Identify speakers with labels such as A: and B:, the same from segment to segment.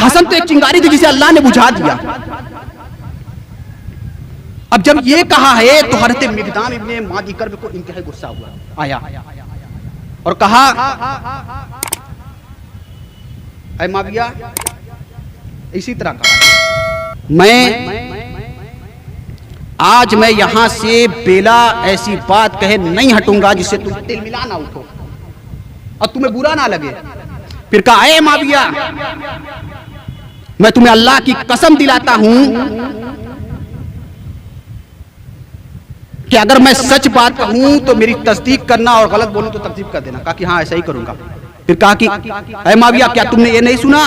A: हसन तो एक चिंगारी थी जिसे अल्लाह ने बुझा दिया। अब जब ये कहा है तो हज़रत मिक़दाम इब्ने मादी कर्ब को इंतहाई गुस्सा हुआ, आया और कहा, ऐ माविया, इसी तरह कहा, आज मैं यहां से बेला ऐसी बात कहे नहीं हटूंगा जिससे तुम दिल मिला ना उठो और तुम्हें बुरा ना लगे। फिर कहा, ऐ माविया, मैं तुम्हें अल्लाह की कसम दिलाता हूं कि अगर मैं सच बात कहूं तो मेरी तस्दीक करना और गलत बोलूं तो तकजीब कर देना। कहा कि हाँ ऐसा ही करूंगा। फिर कहा कि ऐ माविया, क्या तुमने ये नहीं सुना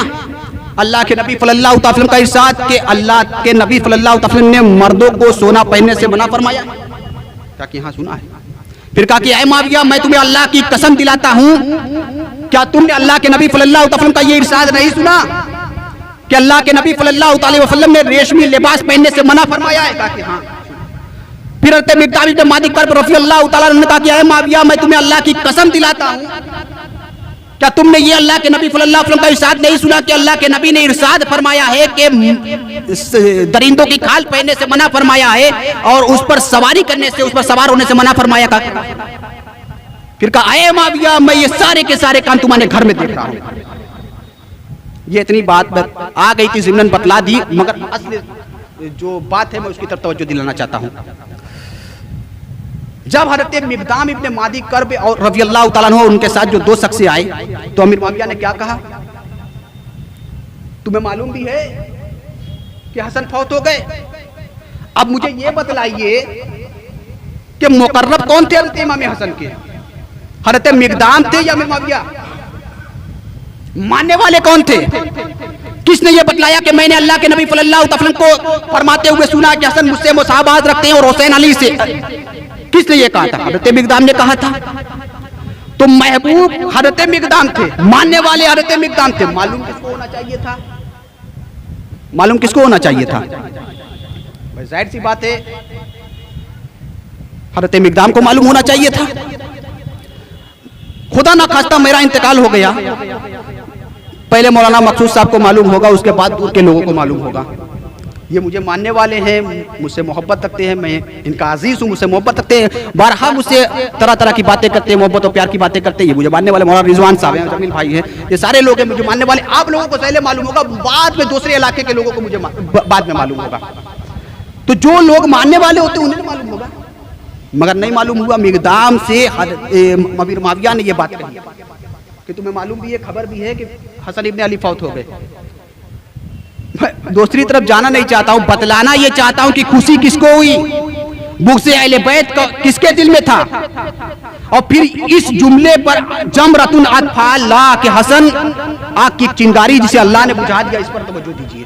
A: अल्लाह के नबी सल्लल्लाहु अलैहि वसल्लम का इरशाद कि अल्लाह के नबी सल्लल्लाहु अलैहि वसल्लम ने मर्दों को सोना पहनने से मना फरमाया? कहा कि हाँ सुना है। फिर कहा कि ऐ माविया, मैं तुम्हें अल्लाह की कसम दिलाता हूं, क्या तुमने अल्लाह के नबी सल्लल्लाहु अलैहि वसल्लम का ये इरशाद नहीं सुना कि अल्लाह के नबी सल्लल्लाहु अलैहि वसल्लम ने रेशमी लिबास पहनने से मना फरमाया है? कहा कि हाँ। फिर हज़रत मिक़दाम इब्ने मादी कर्ब रज़ियल्लाहु तआला अन्हु ने कहा कि ऐ माविया, मैं तुम्हें अल्लाह की कसम दिलाता हूं, क्या तुमने ये अल्लाह के नबी सल्लल्लाहु अलैहि वसल्लम का इरशाद नहीं सुना कि अल्लाह के नबी ने इरशाद फरमाया है कि दरिंदों की खाल पहनने से मना फरमाया है और उस पर सवारी करने से, उस पर सवार होने से मना फरमाया? का फिर कहा, ऐ माविया, मैं ये सारे के सारे काम तुम्हारे घर में देख रहा हूं। ये इतनी बात आ गई थी, ज़िम्नन बतला दी, मगर असली जो बात है मैं उसकी तरफ तवज्जो दिलाना चाहता हूं। जब हज़रत मिक़दाम इब्ने मादी कर्ब और रज़ियल्लाहु तआला अन्हु उनके साथ जो दो शख्स आए तो अमीर मुआविया ने क्या कहा, तुम्हें मालूम भी है कि हसन फौत हो गए? अब मुझे ये बतलाइए कि मुकर्रब कौन थे हज़रत इमाम हसन के? हज़रत मिक़दाम थे या अमीर मुआविया? मानने वाले कौन थे? किसने ये बतलाया कि मैंने अल्लाह के नबी सल्लल्लाहु अलैहि वसल्लम को फरमाते हुए सुना कि हसन मुझसे मुसाहबत रखते हैं और हुसैन अली से? किसने ये कहा था? हज़रत मिक़दाम ने कहा था। तो महबूब हज़रत मिक़दाम थे, मानने वाले हज़रत मिक़दाम थे। मालूम किसको होना चाहिए था? मालूम किसको होना चाहिए था? भाई जाहिर सी बात है हज़रत मिक़दाम को मालूम होना चाहिए था। खुदा ना खास्ता मेरा इंतकाल हो गया, पहले मौलाना मकसूद साहब को मालूम होगा, उसके बाद दूर के लोगों को मालूम होगा। ये मुझे मानने वाले हैं, मुझसे मोहब्बत रखते हैं, मैं इनका अजीज हूँ, मुझसे मोहब्बत रखते हैं, बारहा मुझसे तरह तरह की बातें करते हैं, मोहब्बत और प्यार की बातें करते हैं। ये मुझे मानने वाले मौलाना रिजवान साहब हैं, जमील भाई हैं, ये सारे लोग हैं मुझे मानने वाले। आप लोगों को पहले मालूम होगा, बाद में दूसरे इलाके के लोगों को मुझे बाद में मालूम होगा। तो जो लोग मानने वाले होते हैं उन्हें मालूम होगा, मगर नहीं मालूम हुआ। मिक़दाम से अमीर मुआविया ने यह बात कही कि तुम्हें मालूम भी है, खबर भी है कि हसन इब्ने अली फौत हो गए। दूसरी तरफ जाना नहीं चाहता हूं, बतलाना ये चाहता हूं कि खुशी किसको हुई, बुग़्ज़ अहले बैत किसके दिल में था। और फिर इस जुमले पर जमरतुन अत्फाल ला के हसन आग की चिंगारी जिसे अल्लाह ने बुझा दिया, इस पर तवज्जो दीजिए।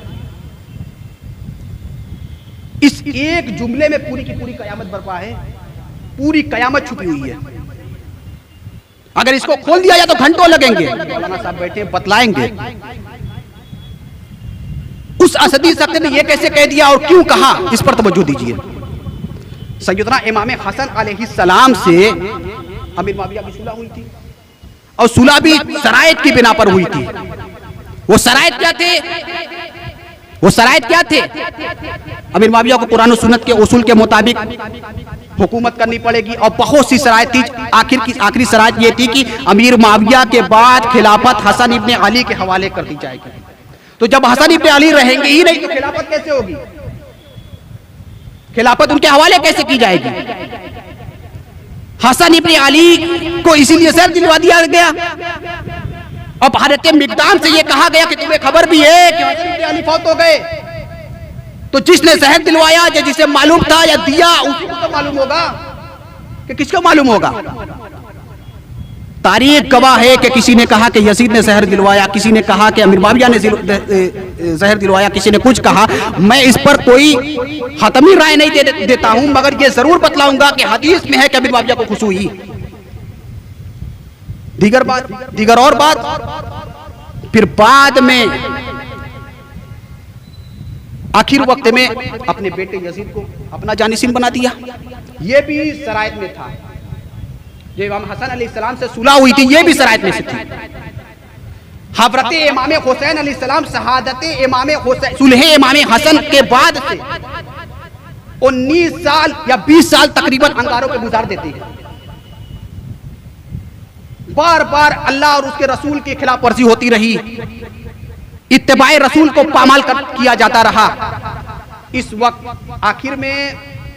A: इस एक जुमले में पूरी की पूरी कयामत बर्पा है, पूरी कयामत छुपी हुई है। अगर इसको खोल दिया जाए तो घंटों लगेंगे। मौलाना साहब बैठे बतलाएंगे उस असदी शख्स ने यह कैसे कह दिया और क्यों कहा, इस पर तवज्जो दीजिए। सैयदना इमाम हसन अलैहिस्सलाम से अमीर मुआविया की सुलह हुई थी और सुलह भी शराइत की बिना पर हुई थी। वो शराइत क्या थे? वो शराइत क्या थे? अमीर मुआविया को कुरान और सुन्नत के उसूल के मुताबिक हुकूमत करनी पड़ेगी और बहुत सी शराइत थी। आखिरी शराइत ये थी कि अमीर मुआविया के बाद खिलाफत हसन इब्ने अली के हवाले कर दी जाएगी। तो जब हसन इब्ने अली रहेंगे ही नहीं तो खिलाफत कैसे होगी? खिलाफत उनके हवाले कैसे की जाएगी? हसन इब्ने अली को इसीलिए सर दिलवा दिया गया। अब हज़रत मिक़दाम से यह कहा गया कि तुम्हें खबर भी है कि हसन इब्ने अली फौत हो गए, तो जिसने जहर दिलवाया या जिसे मालूम था या दिया उसी को तो मालूम होगा कि किसको मालूम होगा। तारीख गवाह है कि किसी ने कहा कि यजीद ने जहर दिलवाया, किसी ने कहा कि अमीर मुआविया ने जहर दिलवाया, किसी ने कुछ कहा। मैं इस पर कोई हतमी राय नहीं देता हूं, मगर यह जरूर बतलाऊंगा कि हदीस में है कि अमीर मुआविया को खुशी हुई। दीगर और बात फिर बाद में आखिर वक्त में अपने बेटे यजीद को अपना जानिशीन बना दिया। यह भी शराइत में था। जो इमाम हसन अलैहिस्सलाम से सुलह हुई थी, यह भी शराइत में से थी। हज़रत इमाम हुसैन अलैहिस्सलाम शहादत इमाम हुसैन सुलह इमाम हसन के बाद से 19 साल या 20 साल तकरीबन अंगारों पे गुजार देते हैं। बार बार अल्लाह और उसके रसूल की खिलाफ वर्जी होती रही, इत्तेबाए रसूल को पामाल किया जाता रहा। इस वक्त आखिर में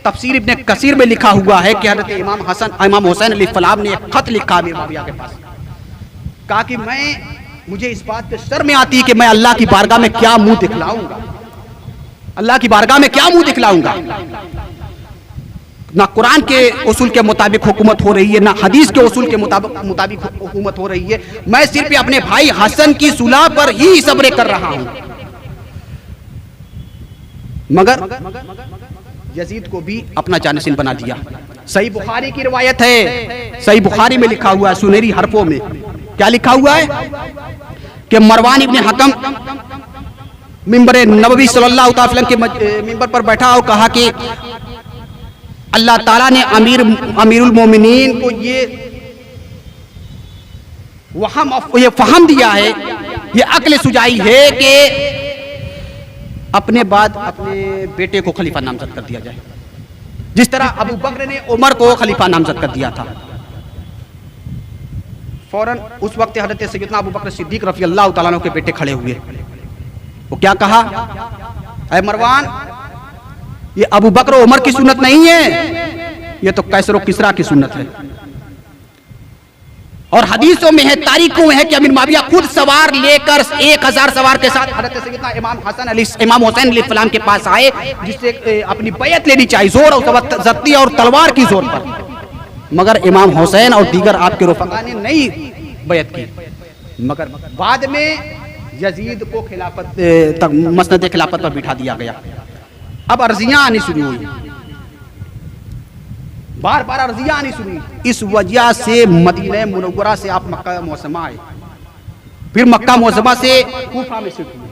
A: तफसीर इब्ने कसीर में लिखा हुआ है कि हज़रत इमाम हुसैन अलैहिस्सलाम ने एक खत लिखा अमीर मुआविया के पास, कहा कि मुझे इस बात पे शर्म आती है कि मैं अल्लाह की बारगाह में क्या मुंह दिखलाऊंगा, अल्लाह की बारगाह में क्या मुंह दिखलाऊंगा। ना कुरान के उसूल के मुताबिक हुकूमत हो रही है, ना हदीस के उसूल के मुताबिक हुकूमत हो रही है। मैं सिर्फ अपने भाई हसन की सुलह पर ही सब्र कर रहा हूं। मगर यजीद को भी अपना जानशीन बना दिया। सही बुखारी की रिवायत है, सही बुखारी में लिखा हुआ है सुनहरी हरफों में, क्या लिखा हुआ है कि मरवान इब्ने हकम मिंबर नबवी सल्लल्लाहु अलैहि वसल्लम के मिंबर पर बैठा और कहा कि अल्लाह ताला ने अमीरुल मोमिनीन को ये फहम दिया है, ये अक्ल सुजाई है कि अपने बाद अपने बेटे को खलीफा नामजद कर दिया जाए, जिस तरह अबू बकर ने उमर को खलीफा नामजद कर दिया था। फौरन उस वक्त हज़रत सैयदना अबू बकर सिद्दीक रफ़ी अल्लाह तआला अन्हु के बेटे खड़े हुए। वो क्या कहा, ऐ मरवान, ये अबू बकर उमर की सुन्नत नहीं है, ये तो कैसर और किसरा की सुन्नत है। और हदीसों में है, तारीखों में है कि अमीर मुआविया खुद सवार लेकर 1000 सवार के साथ हज़रत सैयदना इमाम हुसैन अलैहिस्सलाम के पास आए, जिससे अपनी बैयत लेनी चाहिए, जोर और जब्ती और तलवार की जोर पर। मगर इमाम हुसैन और दीगर आपके रफ़क़ा ने नहीं बैयत की। मगर बाद में यजीद को खिलाफत मसनद खिलाफत पर बिठा दिया गया। अब अर्जियां आनी शुरू हुई, बार बार अर्जियां आनी शुरू हुई। इस वजह से मदीना मुनव्वरा से आप मक्का मुअज़्ज़मा आए, फिर मक्का मुअज़्ज़मा से कूफा में शिफ्ट हुए।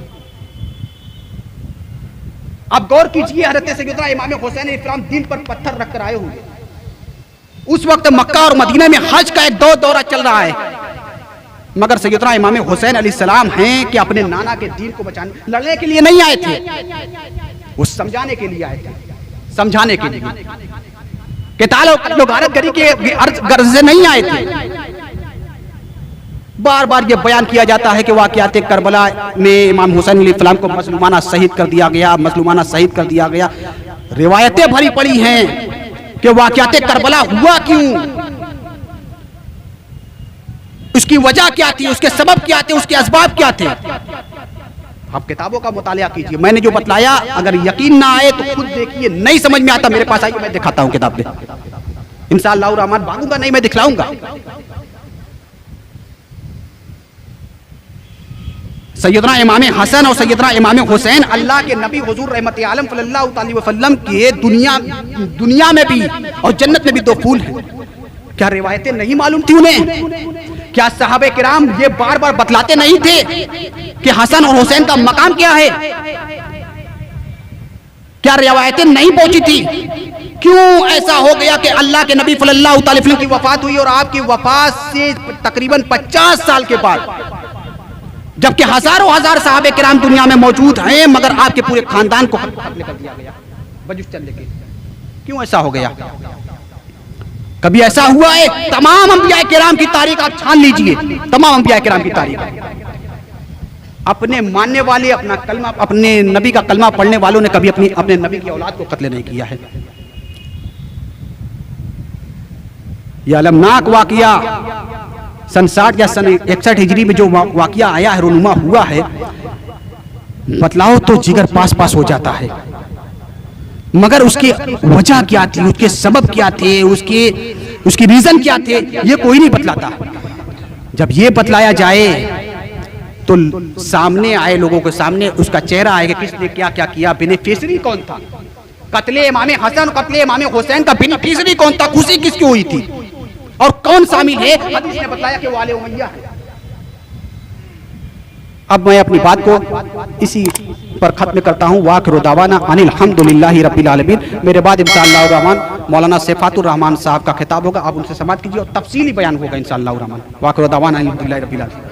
A: अब गौर कीजिए, हज़रत सैयदना इमाम हुसैन अलैहिस्सलाम दिल पर पत्थर रखकर आए होंगे। उस वक्त मक्का और मदीना में हज का एक दौरा चल रहा है, मगर सैयदना इमाम हुसैन अलैहिस्सलाम हैं कि अपने नाना के दीन को बचाने, लड़ने के लिए नहीं आए थे, वो समझाने के लिए आए थे, समझाने के लिए, किताल और गारत करी के गर्ज से नहीं आए थे। बार बार ये बयान किया जाता है कि वाक़यात करबला में इमाम हुसैन अलैहिस्सलाम को मज़लूमाना शहीद कर दिया गया, मज़लूमाना शहीद कर दिया गया। रिवायतें भरी पड़ी हैं कि वाक़यात करबला हुआ क्यों, उसकी वजह क्या थी, उसके सबब क्या थे, उसके असबाब क्या थे। आप किताबों का मुतालिया कीजिए। मैंने जो बतलाया अगर यकीन ना आए तो खुद देखिए, नहीं समझ में आता मेरे पास आइए, मैं दिखाता हूं किताब में, इंशाअल्लाह रहमान। भागूंगा नहीं, मैं दिखलाऊंगा। सैयदना इमाम हसन और सैयदना इमाम हुसैन अल्लाह के नबी हुजूर रहमत आलम सल्लल्लाहु अलैहि वसल्लम के दुनिया में भी और जन्नत में भी दो फूल हैं। क्या रिवायतें नहीं मालूम थी उन्हें? क्या सहाबे किराम ये बार बार बतलाते नहीं थे कि हसन और हुसैन का मकाम क्या है? क्या रिवायतें नहीं पहुंची थी? क्यों ऐसा हो गया कि अल्लाह के नबी सल्लल्लाहु अलैहि वसल्लम की वफात हुई और आपकी वफात से तकरीबन 50 साल के बाद, जबकि हजारों हजार सहाबे किराम दुनिया में मौजूद हैं, मगर आपके पूरे खानदान को खत्म कर दिया गया वजूद चलने के? क्यों ऐसा हो गया? कभी ऐसा हुआ है? तमाम अंबिया किराम की तारीख आप छान लीजिए, तमाम अंबिया किराम की तारीख, अपने मानने वाले, अपना कलमा, अपने नबी का कलमा पढ़ने वालों ने कभी अपने नबी की औलाद को कत्ल नहीं किया है। यह अलमनाक वाकया सन 60 या सन 61 हिजरी में जो वाकया आया है, रूनुमा हुआ है, बतलाओ तो जिगर पास पास हो जाता है। मगर उसकी वजह क्या थी, उसके सबब क्या थे, उसकी रीजन क्या थे, ये कोई नहीं बतलाता। जब ये बतलाया जाए तो सामने आए, लोगों के सामने उसका चेहरा आएगा, किसने क्या क्या किया, बेनिफिशियरी कौन था, कत्ले इमाम हसन, कत्ले इमाम हुसैन का बेनिफिशियरी कौन था, खुशी किसकी हुई थी और कौन शामिल है। हदीस ने बताया कि वो आले उमैया है। अब मैं अपनी बात को इसी पर खत्म करता हूँ। वाखिरु दावाना अनिल हम्दुलिल्लाहि रब्बिल आलमीन। मेरे बाद इंशाअल्लाह रहमान मौलाना सैफातुर रहमान साहब का खिताब होगा, आप उनसे समाअत कीजिए और तफसीली बयान होगा इंशाअल्लाह रहमान। वाखिरु दावाना अनिल हम्दुलिल्लाहि रब्बिल आलमीन।